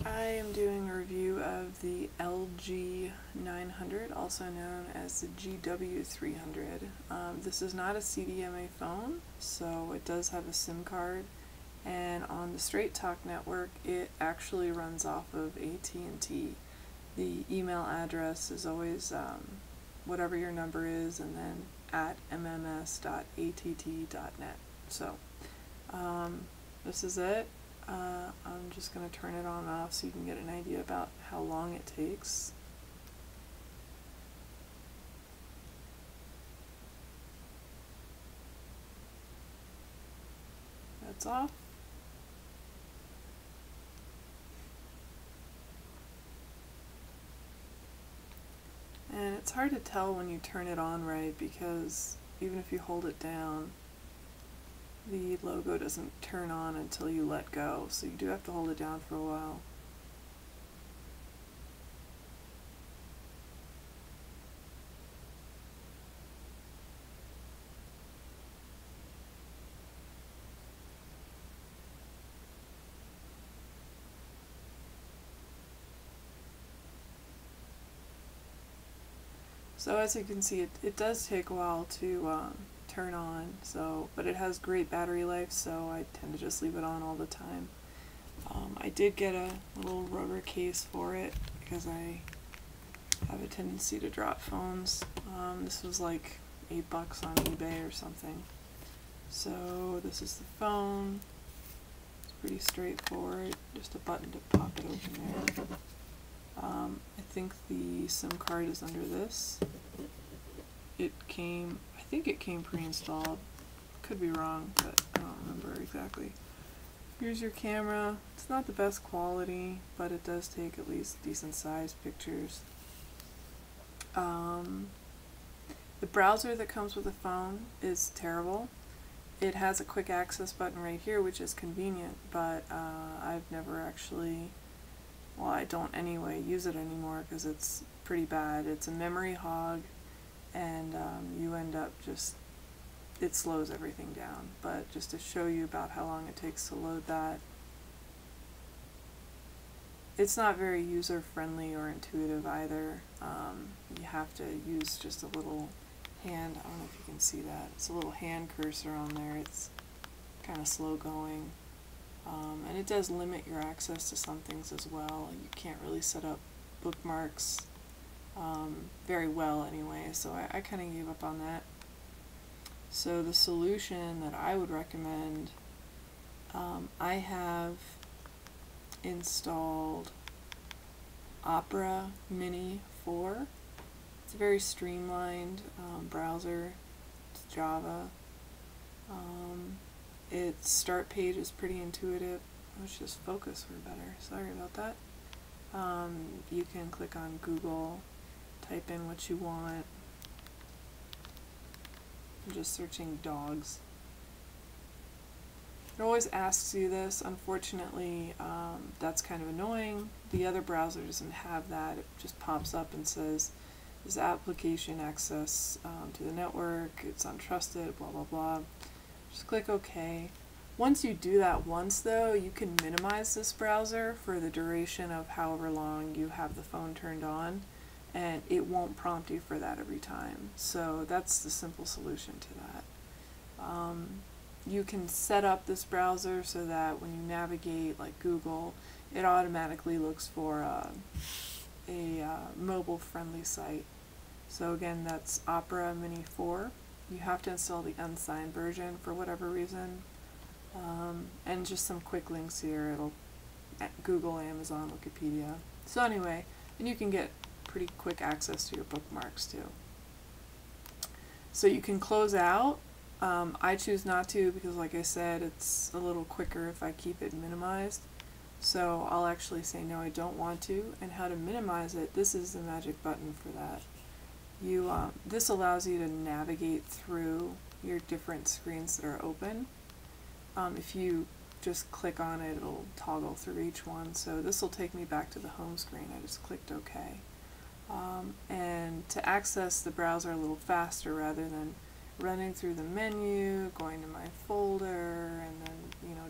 I am doing a review of the LG 900, also known as the GW300. This is not a CDMA phone, so it does have a SIM card, and on the Straight Talk network it actually runs off of AT&T. The email address is always whatever your number is, and then at mms.att.net. So this is it. I'm just going to turn it on and off so you can get an idea about how long it takes. That's off. And it's hard to tell when you turn it on right, because even if you hold it down, the logo doesn't turn on until you let go, so you do have to hold it down for a while. So as you can see, it does take a while to turn on, but it has great battery life, so I tend to just leave it on all the time. I did get a little rubber case for it because I have a tendency to drop phones. This was like $8 on eBay or something. So this is the phone. It's pretty straightforward, just a button to pop it open there. I think the SIM card is under this. I think it came pre-installed. Could be wrong, but I don't remember exactly. Here's your camera. It's not the best quality, but it does take at least decent sized pictures. The browser that comes with the phone is terrible. It has a quick access button right here, which is convenient, but I've never actually, well, I don't anyway use it anymore because it's pretty bad. It's a memory hog, and you end up it slows everything down. But just to show you about how long it takes to load that, it's not very user-friendly or intuitive either. You have to use just a little hand, I don't know if you can see that, it's a little hand cursor on there. It's kind of slow going. And it does limit your access to some things as well. You can't really set up bookmarks very well anyway, so I kind of gave up on that. So the solution that I would recommend, I have installed Opera Mini 4. It's a very streamlined browser. It's Java. Its start page is pretty intuitive. Let's just focus for better. Sorry about that. You can click on Google, type in what you want. I'm just searching dogs. It always asks you this. Unfortunately, that's kind of annoying. The other browser doesn't have that. It just pops up and says, this application access to the network, it's untrusted, blah blah blah. Just click OK. Once you do that once though, you can minimize this browser for the duration of however long you have the phone turned on, and it won't prompt you for that every time. So that's the simple solution to that. You can set up this browser so that when you navigate like Google, it automatically looks for a mobile friendly site. So again, that's Opera Mini 4. You have to install the unsigned version for whatever reason. And just some quick links here. It'll Google, Amazon, Wikipedia. So anyway, and you can get pretty quick access to your bookmarks too. So you can close out. I choose not to because, like I said, it's a little quicker if I keep it minimized. So I'll actually say no, I don't want to. And how to minimize it, this is the magic button for that. This allows you to navigate through your different screens that are open. If you just click on it, it'll toggle through each one. So this will take me back to the home screen. I just clicked OK. And to access the browser a little faster rather than running through the menu, going to my folder, and then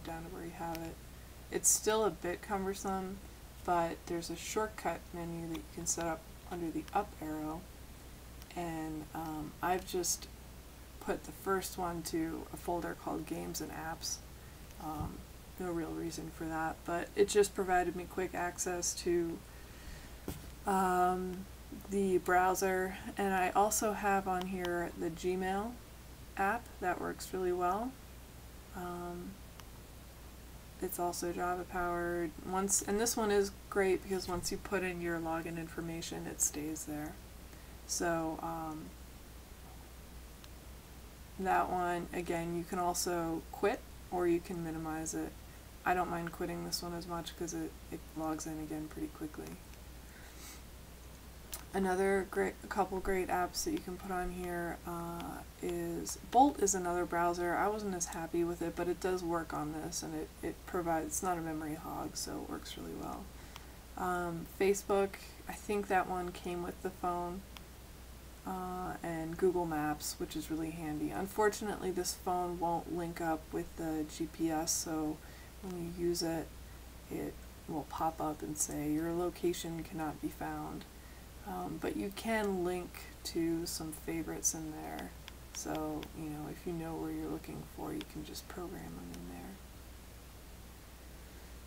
down to where you have it, it's still a bit cumbersome, but there's a shortcut menu that you can set up under the up arrow, and I've just put the first one to a folder called Games and Apps. No real reason for that, but it just provided me quick access to the browser, and I also have on here the Gmail app that works really well. It's also Java powered. And this one is great because once you put in your login information, it stays there. So that one, again, you can also quit or you can minimize it. I don't mind quitting this one as much because it logs in again pretty quickly. Another couple great apps that you can put on here is Bolt is another browser. I wasn't as happy with it, but it does work on this, and it provides, it's not a memory hog, so it works really well. Facebook, I think that one came with the phone, and Google Maps, which is really handy. Unfortunately, this phone won't link up with the GPS, so when you use it, it will pop up and say your location cannot be found. But you can link to some favorites in there, so you know, if you know where you're looking for, you can just program them in there.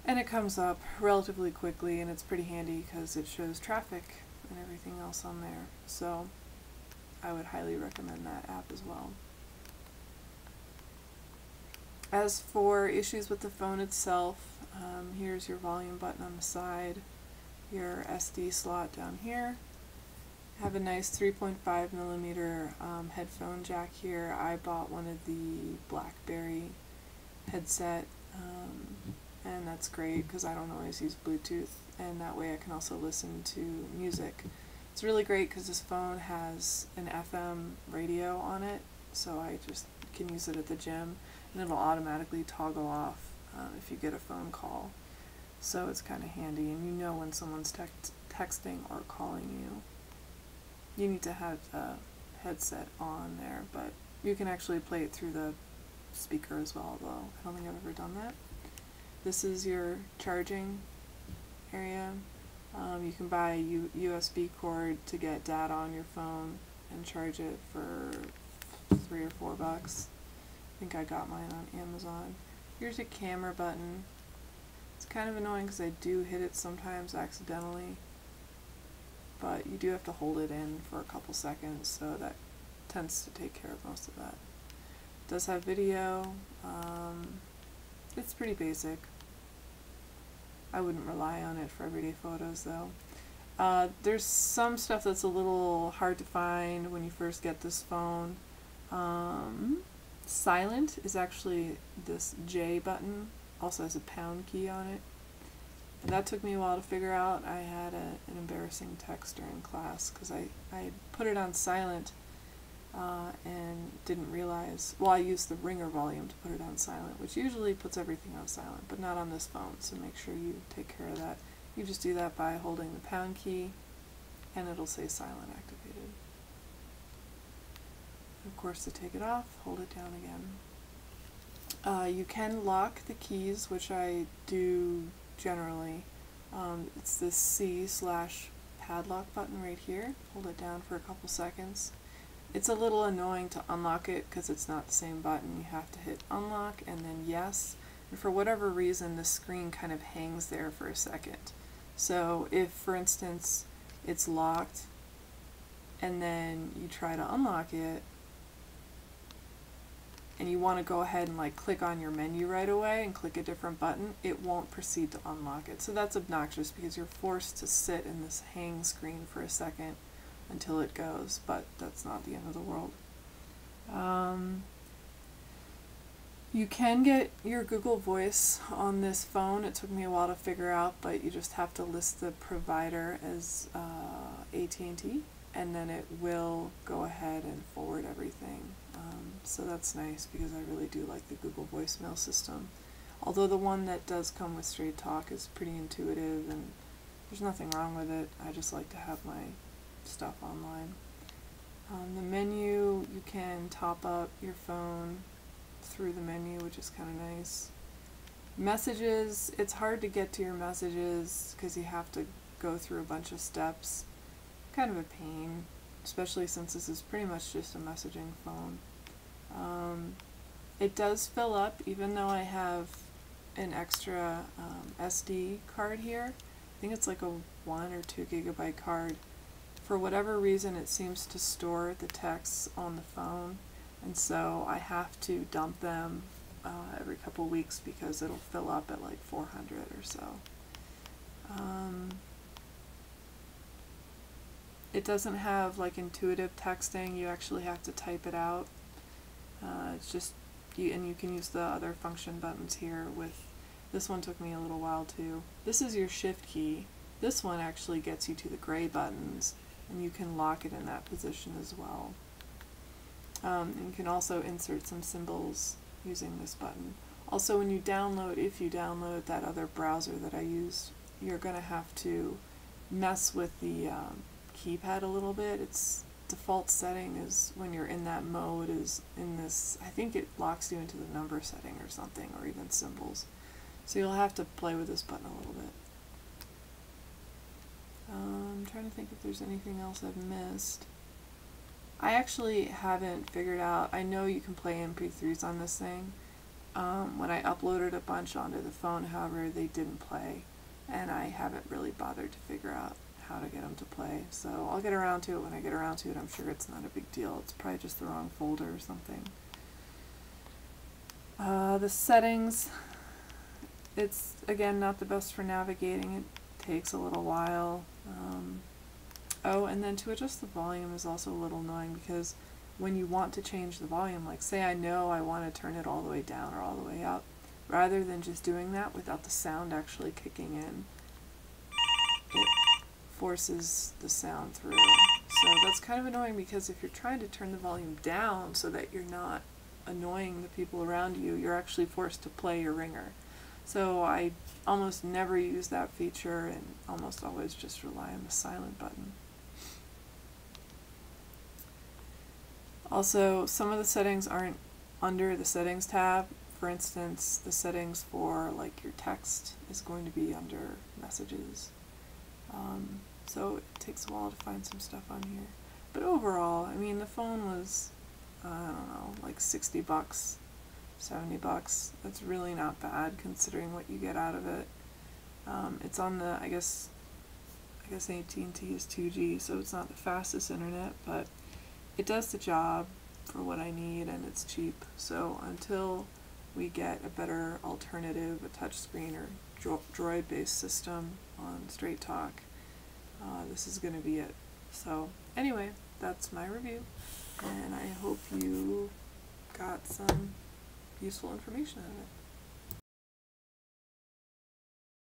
And it comes up relatively quickly, and it's pretty handy because it shows traffic and everything else on there. So I would highly recommend that app as well. As for issues with the phone itself, here's your volume button on the side, your SD slot down here. Have a nice 3.5 millimeter headphone jack here. I bought one of the BlackBerry headset, and that's great because I don't always use Bluetooth, and that way I can also listen to music. It's really great because this phone has an FM radio on it, so I just can use it at the gym, and it'll automatically toggle off if you get a phone call. So it's kind of handy, and you know when someone's texting or calling you. You need to have the headset on there, but you can actually play it through the speaker as well, although I don't think I've ever done that. This is your charging area. You can buy a USB cord to get data on your phone and charge it for $3 or $4. I think I got mine on Amazon. Here's your camera button. It's kind of annoying because I do hit it sometimes accidentally, but you do have to hold it in for a couple seconds, so that tends to take care of most of that. It does have video. It's pretty basic. I wouldn't rely on it for everyday photos though. There's some stuff that's a little hard to find when you first get this phone. Silent is actually this J button, also has a pound key on it. And that took me a while to figure out. I had an embarrassing text during class because I put it on silent and didn't realize, well, I used the ringer volume to put it on silent, which usually puts everything on silent, but not on this phone, so make sure you take care of that. You just do that by holding the pound key, and it'll say silent activated. Of course, to take it off, hold it down again. You can lock the keys, which I do generally. It's this C/padlock button right here. Hold it down for a couple seconds. It's a little annoying to unlock it because it's not the same button. You have to hit unlock and then yes, and for whatever reason the screen kind of hangs there for a second. So if, for instance, it's locked and then you try to unlock it and you want to go ahead and like click on your menu right away and click a different button, it won't proceed to unlock it. So that's obnoxious because you're forced to sit in this hang screen for a second until it goes, but that's not the end of the world. You can get your Google Voice on this phone. It took me a while to figure out, but you just have to list the provider as AT&T, and then it will go ahead and forward everything. So that's nice because I really do like the Google voicemail system. Although the one that does come with Straight Talk is pretty intuitive and there's nothing wrong with it. I just like to have my stuff online. The menu, you can top up your phone through the menu, which is kind of nice. Messages, it's hard to get to your messages because you have to go through a bunch of steps. Kind of a pain, especially since this is pretty much just a messaging phone. It does fill up even though I have an extra SD card here. I think it's like a 1 or 2 gigabyte card. For whatever reason, it seems to store the texts on the phone, and so I have to dump them every couple weeks because it'll fill up at like 400 or so. It doesn't have like intuitive texting. You actually have to type it out. It's just and you can use the other function buttons here. With this one took me a little while too. This is your shift key. This one actually gets you to the gray buttons, and you can lock it in that position as well. And you can also insert some symbols using this button. Also, when you download, if you download that other browser that I used, you're going to have to mess with the keypad a little bit. Its default setting is, when you're in that mode, is in this, I think it locks you into the number setting or something, or even symbols. So you'll have to play with this button a little bit. I'm trying to think if there's anything else I've missed. I actually haven't figured out, I know you can play MP3s on this thing. When I uploaded a bunch onto the phone, however, they didn't play, and I haven't really bothered to figure out how to get them to play. So I'll get around to it when I get around to it. I'm sure it's not a big deal. It's probably just the wrong folder or something. The settings, it's again not the best for navigating. It takes a little while. Oh, and then to adjust the volume is also a little annoying, because when you want to change the volume, like say I know I want to turn it all the way down or all the way up, rather than just doing that without the sound actually kicking in, it forces the sound through. So that's kind of annoying, because if you're trying to turn the volume down so that you're not annoying the people around you, you're actually forced to play your ringer. So I almost never use that feature, and almost always just rely on the silent button. Also, some of the settings aren't under the settings tab. For instance, the settings for like your text is going to be under messages. So it takes a while to find some stuff on here. But overall, I mean, the phone was, I don't know, like 60 bucks, 70 bucks. That's really not bad considering what you get out of it. It's on the, I guess AT&T is 2G, so it's not the fastest internet, but it does the job for what I need, and it's cheap. So until we get a better alternative, a touchscreen or Droid-based system on Straight Talk, this is going to be it. So anyway, that's my review, and I hope you got some useful information out of it.